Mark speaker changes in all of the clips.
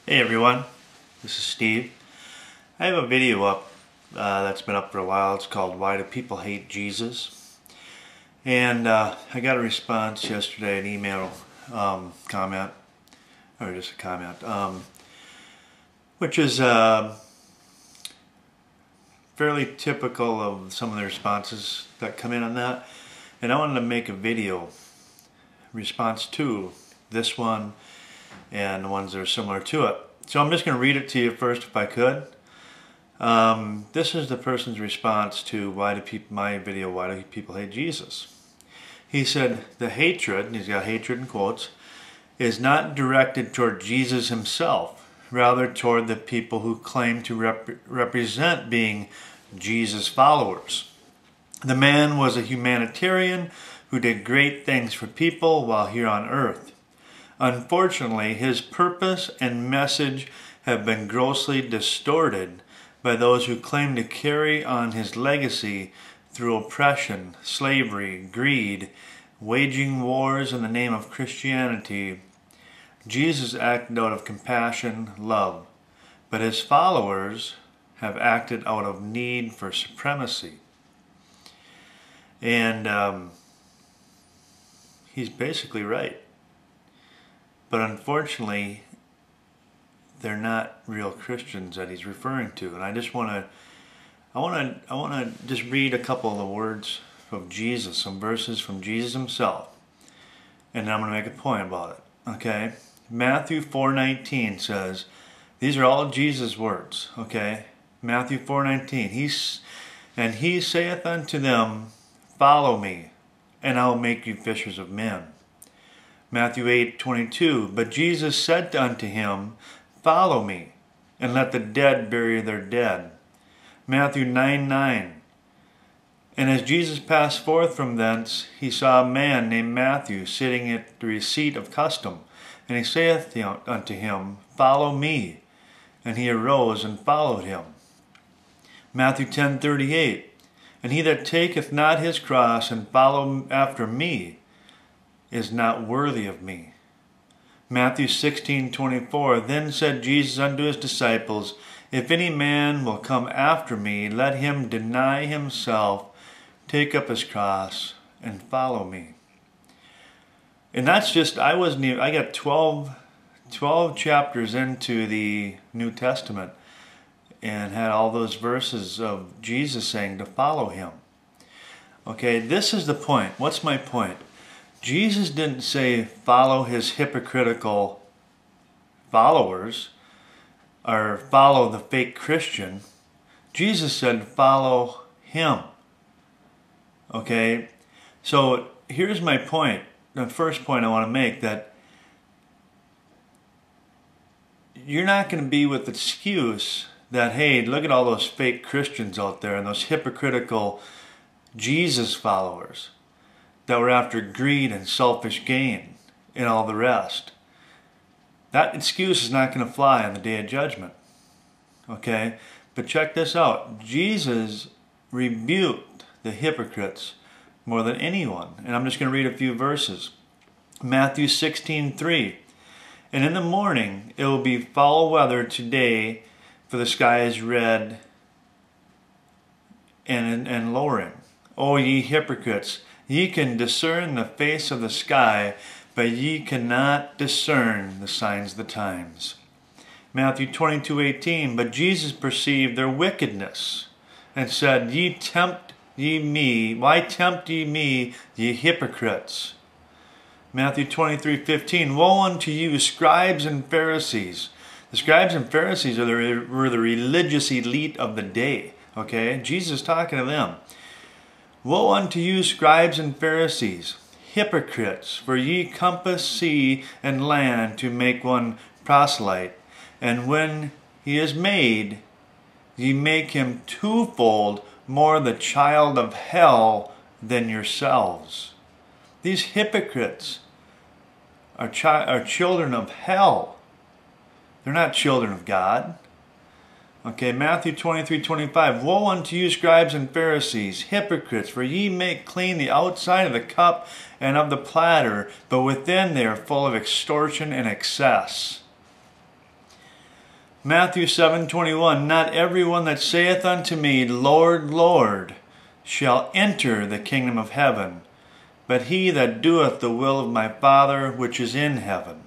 Speaker 1: Hey everyone, this is Steve. I have a video up that's been up for a while. It's called Why Do People Hate Jesus? And I got a response yesterday, an email comment, or just a comment, which is fairly typical of some of the responses that come in on that. And I wanted to make a video response to this one and the ones that are similar to it. So I'm just going to read it to you first if I could. This is the person's response to why do people hate Jesus? He said the hatred, and he's got hatred in quotes, is not directed toward Jesus himself, rather toward the people who claim to represent being Jesus followers. The man was a humanitarian who did great things for people while here on earth. Unfortunately, his purpose and message have been grossly distorted by those who claim to carry on his legacy through oppression, slavery, greed, waging wars in the name of Christianity. Jesus acted out of compassion, love, but his followers have acted out of need for supremacy. And he's basically right. But unfortunately, they're not real Christians that he's referring to. And I just want to just read a couple of the words of Jesus, some verses from Jesus himself. And then I'm going to make a point about it. Okay? Matthew 4:19 says, these are all Jesus' words. Okay? Matthew 4:19. And he saith unto them, follow me, and I will make you fishers of men. Matthew 8:22, but Jesus said unto him, follow me, and let the dead bury their dead. Matthew 9:9, and as Jesus passed forth from thence, he saw a man named Matthew sitting at the receipt of custom, and he saith unto him, follow me, and he arose and followed him. Matthew 10:38, and he that taketh not his cross and follow after me is not worthy of me. Matthew 16:24, then said Jesus unto his disciples, if any man will come after me, let him deny himself, take up his cross, and follow me. And that's just, I got 12 chapters into the New Testament and had all those verses of Jesus saying to follow him. Okay, this is the point. What's my point? Jesus didn't say follow his hypocritical followers or follow the fake Christian. Jesus said follow him. Okay? So here's my point. The first point I want to make, that you're not going to be with the excuse that, hey, look at all those fake Christians out there and those hypocritical Jesus followers that were after greed and selfish gain and all the rest. That excuse is not going to fly on the day of judgment. Okay? But check this out. Jesus rebuked the hypocrites more than anyone. And I'm just going to read a few verses. Matthew 16:3. And in the morning it will be foul weather today, for the sky is red and lowering. O ye hypocrites, ye can discern the face of the sky, but ye cannot discern the signs of the times. Matthew 22:18, but Jesus perceived their wickedness, and said, why tempt ye me, ye hypocrites? Matthew 23:15, woe unto you, scribes and Pharisees. The scribes and Pharisees were the religious elite of the day. Okay? Jesus is talking to them. Woe unto you, scribes and Pharisees, hypocrites, for ye compass sea and land to make one proselyte, and when he is made, ye make him twofold more the child of hell than yourselves. These hypocrites are children of hell. They're not children of God. Okay, Matthew 23:25, woe unto you, scribes and Pharisees, hypocrites, for ye make clean the outside of the cup and of the platter, but within they are full of extortion and excess. Matthew 7:21, not everyone that saith unto me, Lord, Lord, shall enter the kingdom of heaven, but he that doeth the will of my Father which is in heaven.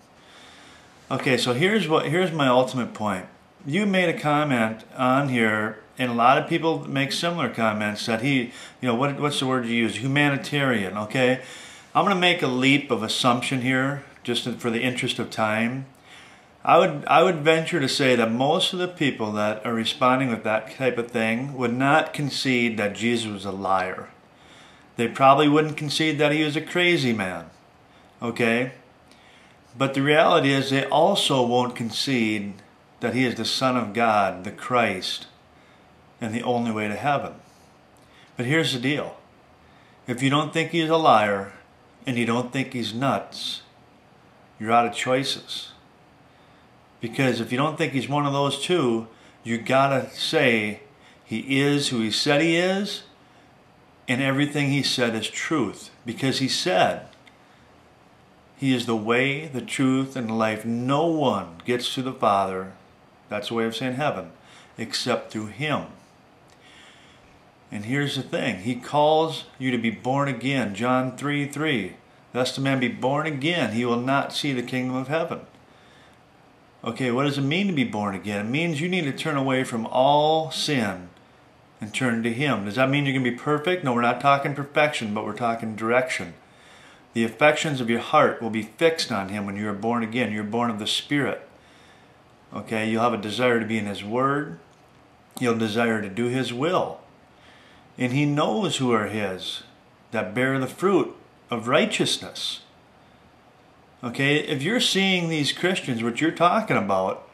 Speaker 1: Okay, so here's my ultimate point. You made a comment on here, and a lot of people make similar comments that what's the word you use? Humanitarian, okay? I'm going to make a leap of assumption here, just for the interest of time. I would venture to say that most of the people that are responding with that type of thing would not concede that Jesus was a liar. They probably wouldn't concede that he was a crazy man, okay? But the reality is they also won't concede that he is the Son of God, the Christ, and the only way to heaven. But here's the deal. If you don't think he's a liar and you don't think he's nuts, you're out of choices. Because if you don't think he's one of those two, you gotta say he is who he said he is, and everything he said is truth. Because he said he is the way, the truth, and the life. No one gets to the Father, that's a way of saying heaven, except through him. And here's the thing. He calls you to be born again. John 3:3. Lest a man be born again, he will not see the kingdom of heaven. Okay, what does it mean to be born again? It means you need to turn away from all sin and turn to him. Does that mean you're going to be perfect? No, we're not talking perfection, but we're talking direction. The affections of your heart will be fixed on him when you are born again. You're born of the Spirit. Okay, you'll have a desire to be in his word. You'll desire to do his will. And he knows who are his, that bear the fruit of righteousness. Okay, if you're seeing these Christians, what you're talking about,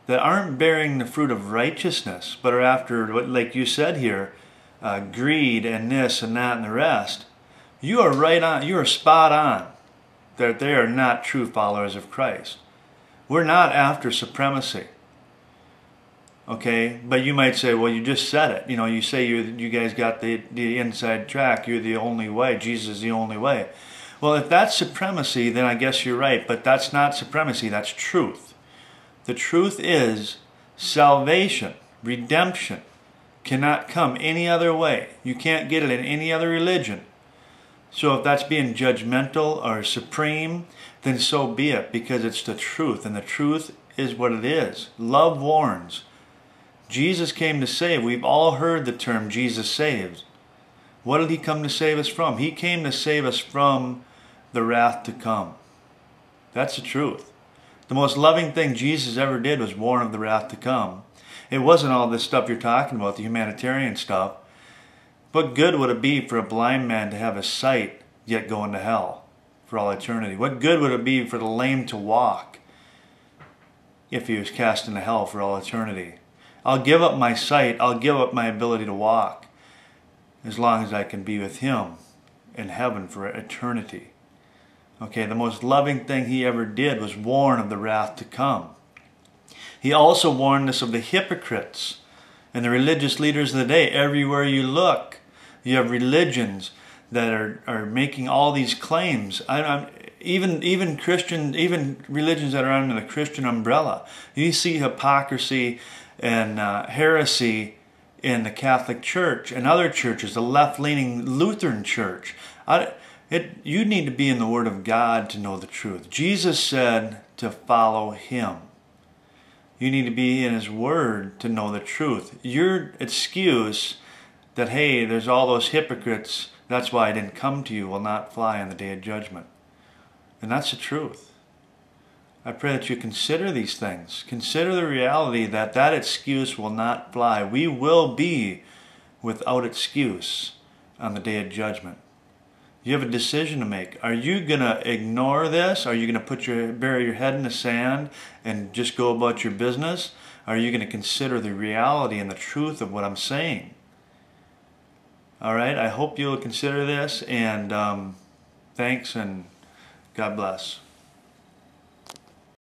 Speaker 1: that aren't bearing the fruit of righteousness, but are after, like you said here, greed and this and that and the rest, you are right on, you are spot on that they are not true followers of Christ. We're not after supremacy. Okay, but you might say, well, you just said it. You know, you say you guys got the inside track. You're the only way. Jesus is the only way. Well, if that's supremacy, then I guess you're right. But that's not supremacy. That's truth. The truth is salvation, redemption, cannot come any other way. You can't get it in any other religion. So if that's being judgmental or supreme, then so be it, because it's the truth. And the truth is what it is. Love warns. Jesus came to save. We've all heard the term Jesus saves. What did he come to save us from? He came to save us from the wrath to come. That's the truth. The most loving thing Jesus ever did was warn of the wrath to come. It wasn't all this stuff you're talking about, the humanitarian stuff. What good would it be for a blind man to have his sight yet go into hell for all eternity? What good would it be for the lame to walk if he was cast into hell for all eternity? I'll give up my sight, I'll give up my ability to walk as long as I can be with him in heaven for eternity. Okay, the most loving thing he ever did was warn of the wrath to come. He also warned us of the hypocrites and the religious leaders of the day. Everywhere you look, you have religions that are making all these claims. Even Christian, even religions that are under the Christian umbrella. You see hypocrisy and heresy in the Catholic Church and other churches, the left-leaning Lutheran Church. You need to be in the Word of God to know the truth. Jesus said to follow him. You need to be in his Word to know the truth. Your excuse that, hey, there's all those hypocrites, that's why I didn't come to you, will not fly on the day of judgment. And that's the truth. I pray that you consider these things. Consider the reality that that excuse will not fly. We will be without excuse on the day of judgment. You have a decision to make. Are you going to ignore this? Are you going to bury your head in the sand and just go about your business? Are you going to consider the reality and the truth of what I'm saying? All right, I hope you'll consider this, and thanks, and God bless.